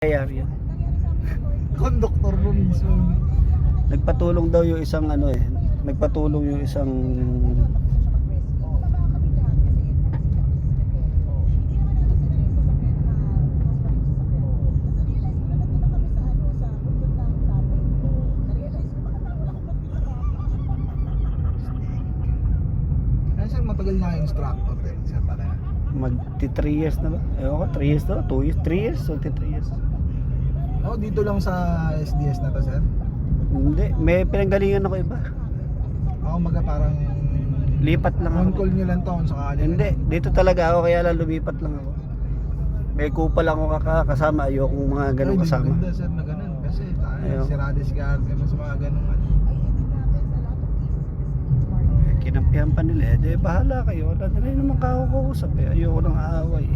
Kaya yan. Konduktor mo mismo. Nagpatulong daw yung isang nagpatulong yung isang Ano sir, matagal na yung instructor din sir pala. magti 3 years na ba? Ewan ko, 3 years na ba? 2 years? 3 years? So 3 years. Oh, dito lang sa SDS na to sir. Hindi, may pinanggalingan ako iba. Ako maga parang Lipat lang on ako. call nyo lang to kung sakali. Hindi, dito talaga ako kaya lang lumipat lang ako. May kupal lang ako kasama, ayokong mga ganun Ay, kasama. di maganda sir na ganun kasi Ayaw. si Radis Garden sa mga ganun. Kinampihan pa nila, bahala kayo. Wala na rin naman kakukusap ayoko nang aaway.